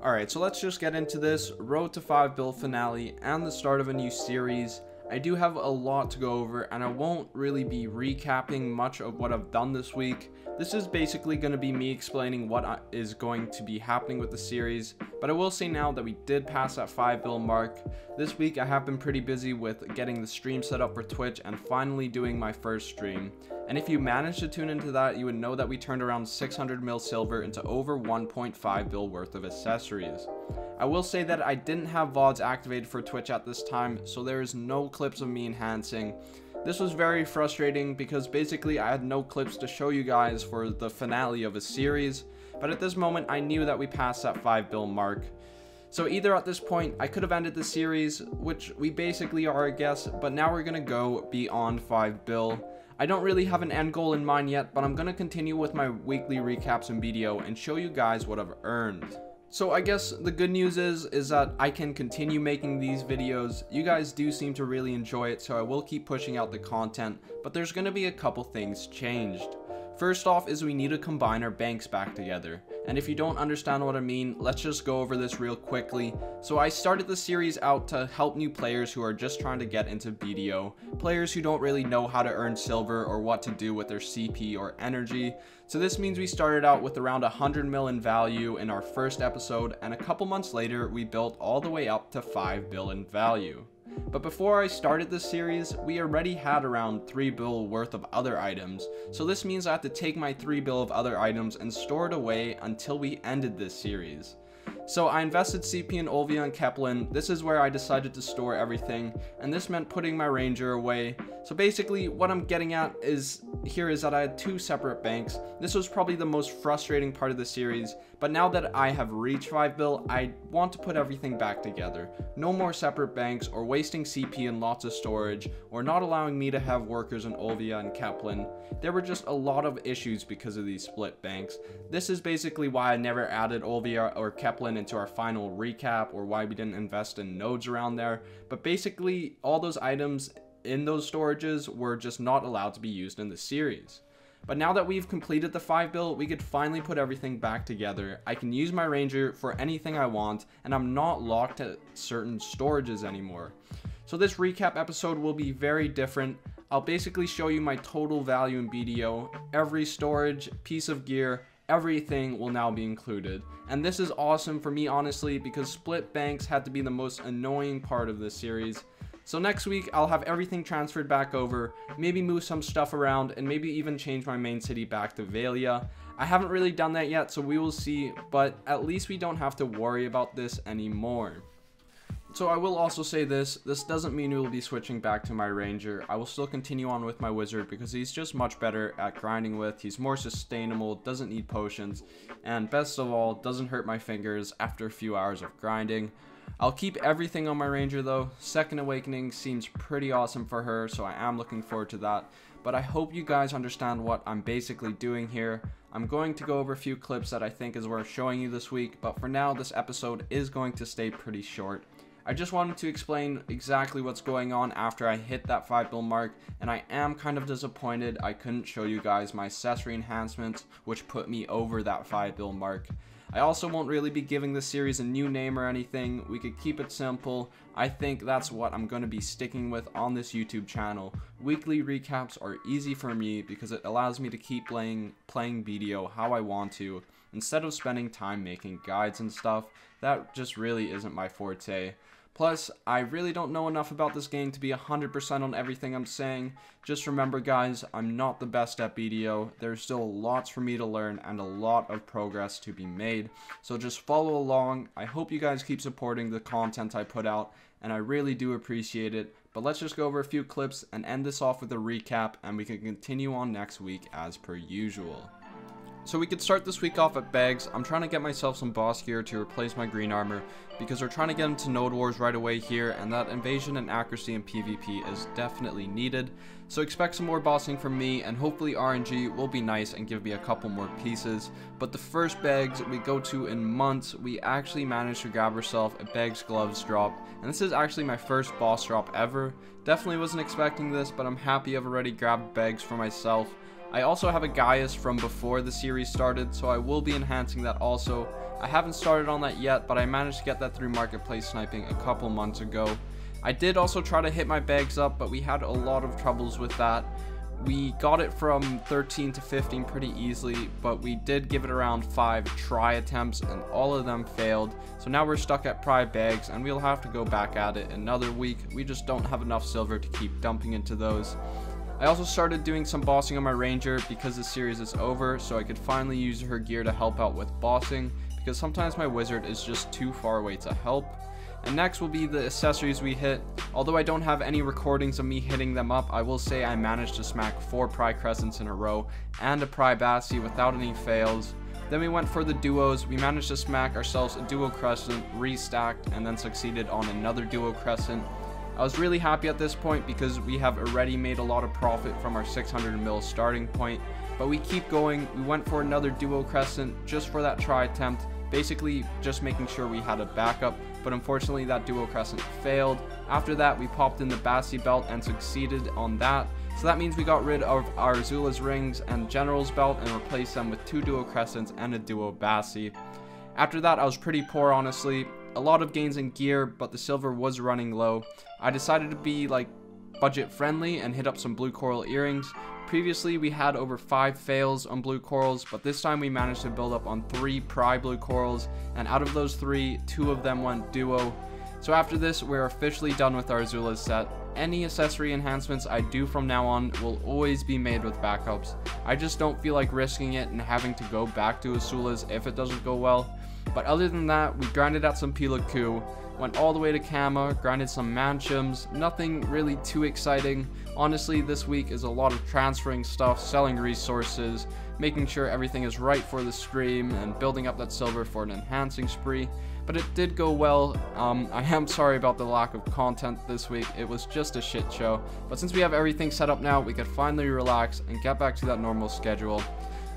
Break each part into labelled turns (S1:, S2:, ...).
S1: Alright, so let's just get into this Road to 5 build finale and the start of a new series. I do have a lot to go over, and I won't really be recapping much of what I've done this week. This is basically going to be me explaining what is going to be happening with the series, but I will say now that we did pass that 5 build mark. This week I have been pretty busy with getting the stream set up for Twitch and finally doing my first stream. And if you managed to tune into that, you would know that we turned around 600 mil silver into over 1.5 bill worth of accessories. I will say that I didn't have VODs activated for Twitch at this time, so there is no clips of me enhancing. This was very frustrating because basically I had no clips to show you guys for the finale of a series, but at this moment I knew that we passed that 5 bill mark. So either at this point I could have ended the series, which we basically are I guess, but now we're gonna go beyond 5 bill. I don't really have an end goal in mind yet, but I'm gonna continue with my weekly recaps and video and show you guys what I've earned. So I guess the good news is that I can continue making these videos. You guys do seem to really enjoy it, so I will keep pushing out the content, but there's going to be a couple things changed. First off is we need to combine our banks back together, and if you don't understand what I mean, let's just go over this real quickly. So I started the series out to help new players who are just trying to get into BDO, players who don't really know how to earn silver or what to do with their CP or energy. So this means we started out with around 100 mil in value in our first episode, and a couple months later we built all the way up to 5 bill in value. But before I started this series, we already had around 3 bill worth of other items, so this means I have to take my 3 bill of other items and store it away until we ended this series. So I invested CP in Olvia and Kepler. This is where I decided to store everything, and this meant putting my Ranger away. So basically what I'm getting at is that I had 2 separate banks. This was probably the most frustrating part of the series, but now that I have reached 5 bill, I want to put everything back together. No more separate banks or wasting CP in lots of storage, or not allowing me to have workers in Olvia and Kepler. There were just a lot of issues because of these split banks. This is basically why I never added Olvia or Kepler into our final recap, or why we didn't invest in nodes around there. But basically all those items in those storages were just not allowed to be used in the series. But now that we've completed the 5 bill, we could finally put everything back together. I can use my Ranger for anything I want, and I'm not locked at certain storages anymore. So this recap episode will be very different. I'll basically show you my total value in BDO. Every storage, piece of gear, everything will now be included. And this is awesome for me honestly, because split banks had to be the most annoying part of this series. So next week I'll have everything transferred back over, maybe move some stuff around, and maybe even change my main city back to Valia. I haven't really done that yet, so we will see, but at least we don't have to worry about this anymore. So I will also say this doesn't mean we will be switching back to my Ranger. I will still continue on with my Wizard because he's just much better at grinding with, he's more sustainable, doesn't need potions, and best of all, doesn't hurt my fingers after a few hours of grinding. I'll keep everything on my Ranger though. Second Awakening seems pretty awesome for her, so I am looking forward to that. But I hope you guys understand what I'm basically doing here. I'm going to go over a few clips that I think is worth showing you this week, but for now this episode is going to stay pretty short. I just wanted to explain exactly what's going on after I hit that 5 bill mark, and I am kind of disappointed I couldn't show you guys my accessory enhancements, which put me over that 5 bill mark. I also won't really be giving this series a new name or anything. We could keep it simple. I think that's what I'm going to be sticking with on this YouTube channel. Weekly recaps are easy for me because it allows me to keep playing BDO how I want to, instead of spending time making guides and stuff. That just really isn't my forte. Plus, I really don't know enough about this game to be 100% on everything I'm saying. Just remember guys, I'm not the best at BDO. There's still lots for me to learn and a lot of progress to be made. So just follow along. I hope you guys keep supporting the content I put out, and I really do appreciate it. But let's just go over a few clips and end this off with a recap, and we can continue on next week as per usual. So we could start this week off at Bags. I'm trying to get myself some boss gear to replace my green armor, because we're trying to get into node wars right away here, and that invasion and accuracy in PvP is definitely needed. So expect some more bossing from me, and hopefully RNG will be nice and give me a couple more pieces. But the first Bags we go to in months, we actually managed to grab ourselves a Bags gloves drop, and this is actually my first boss drop ever. Definitely wasn't expecting this, but I'm happy I've already grabbed Bags for myself. I also have a Gaius from before the series started, so I will be enhancing that also. I haven't started on that yet, but I managed to get that through marketplace sniping a couple months ago. I did also try to hit my bags up, but we had a lot of troubles with that. We got it from 13 to 15 pretty easily, but we did give it around 5 try attempts and all of them failed. So now we're stuck at pry bags and we'll have to go back at it another week. We just don't have enough silver to keep dumping into those. I also started doing some bossing on my ranger because the series is over, so I could finally use her gear to help out with bossing, because sometimes my wizard is just too far away to help. And next will be the accessories we hit. Although I don't have any recordings of me hitting them up, I will say I managed to smack 4 pry crescents in a row and a pry bassi without any fails. Then we went for the duos. We managed to smack ourselves a duo crescent, restacked, and then succeeded on another duo crescent. I was really happy at this point because we have already made a lot of profit from our 600 mil starting point. But we keep going. We went for another duo crescent just for that try attempt, basically just making sure we had a backup, but unfortunately that duo crescent failed. After that we popped in the bassi belt and succeeded on that, so that means we got rid of our Zula's rings and general's belt and replaced them with 2 duo crescents and a duo bassi. After that I was pretty poor, honestly. A lot of gains in gear, but the silver was running low. I decided to be like budget friendly and hit up some blue coral earrings. Previously we had over 5 fails on blue corals, but this time we managed to build up on 3 pry blue corals, and out of those 3, 2 of them went duo. So after this we're officially done with our Zula's set. Any accessory enhancements I do from now on will always be made with backups. I just don't feel like risking it and having to go back to Azula's if it doesn't go well. But other than that, we grinded out some Pila Ku, went all the way to Kama, grinded some Manchums, nothing really too exciting. Honestly, this week is a lot of transferring stuff, selling resources, making sure everything is right for the stream, and building up that silver for an enhancing spree. But it did go well. I am sorry about the lack of content this week. It was just a shit show. But since we have everything set up now, we could finally relax and get back to that normal schedule.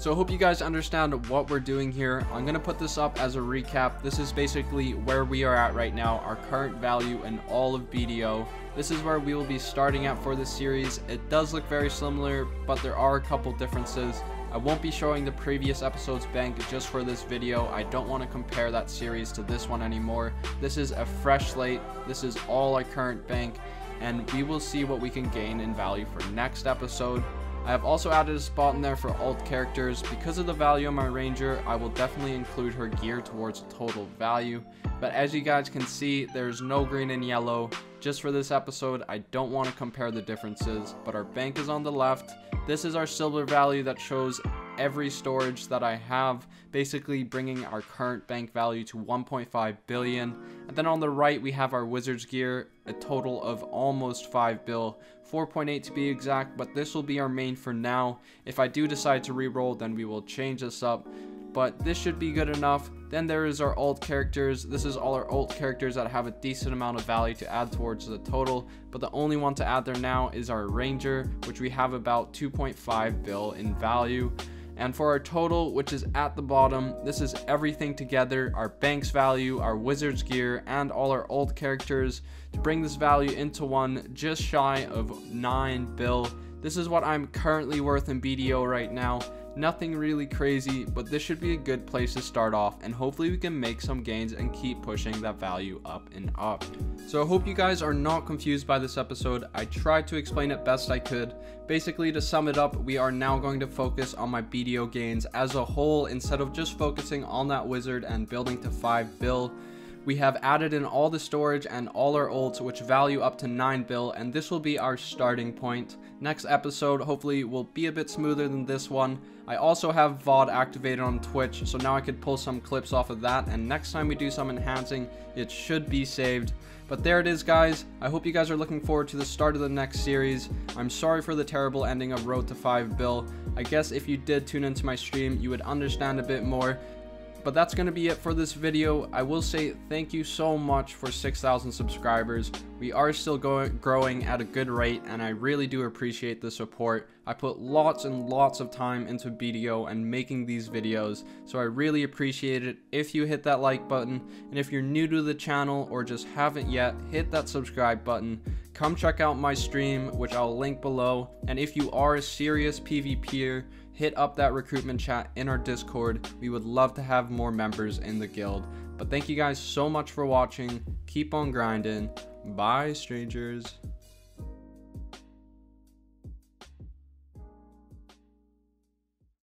S1: So I hope you guys understand what we're doing here. I'm going to put this up as a recap. This is basically where we are at right now, our current value in all of BDO. This is where we will be starting at for this series. It does look very similar, but there are a couple differences. I won't be showing the previous episode's bank just for this video. I don't want to compare that series to this one anymore. This is a fresh slate. This is all our current bank, and we will see what we can gain in value for next episode. I have also added a spot in there for alt characters. Because of the value of my ranger, I will definitely include her gear towards total value. But as you guys can see, there's no green and yellow. Just for this episode, I don't want to compare the differences, but our bank is on the left. This is our silver value that shows every storage that I have, basically bringing our current bank value to 1.5 billion. And then on the right we have our wizard's gear, a total of almost 5 bill, 4.8 to be exact, but this will be our main for now. If I do decide to re-roll, then we will change this up, but this should be good enough. Then there is our alt characters. This is all our alt characters that have a decent amount of value to add towards the total, but the only one to add there now is our ranger, which we have about 2.5 bill in value. And for our total, which is at the bottom, this is everything together, our bank's value, our wizard's gear, and all our alt characters, to bring this value into one just shy of 9 bill. This is what I'm currently worth in BDO right now. Nothing really crazy, but this should be a good place to start off, and hopefully we can make some gains and keep pushing that value up and up. So I hope you guys are not confused by this episode. I tried to explain it best I could. Basically, to sum it up, we are now going to focus on my BDO gains as a whole instead of just focusing on that wizard and building to 5 bill. We have added in all the storage and all our ults, which value up to 9 bill, and this will be our starting point. Next episode hopefully will be a bit smoother than this one. I also have VOD activated on Twitch, so now I could pull some clips off of that, and next time we do some enhancing, it should be saved. But there it is, guys. I hope you guys are looking forward to the start of the next series. I'm sorry for the terrible ending of Road to 5 bill. I guess if you did tune into my stream, you would understand a bit more. But that's going to be it for this video. I will say thank you so much for 6,000 subscribers. We are still growing at a good rate, and I really do appreciate the support. I put lots and lots of time into BDO and making these videos, so I really appreciate it if you hit that like button. And if you're new to the channel or just haven't yet, hit that subscribe button. come check out my stream, which I'll link below. And if you are a serious PvPer, hit up that recruitment chat in our Discord. We would love to have more members in the guild. But thank you guys so much for watching. Keep on grinding. Bye, strangers.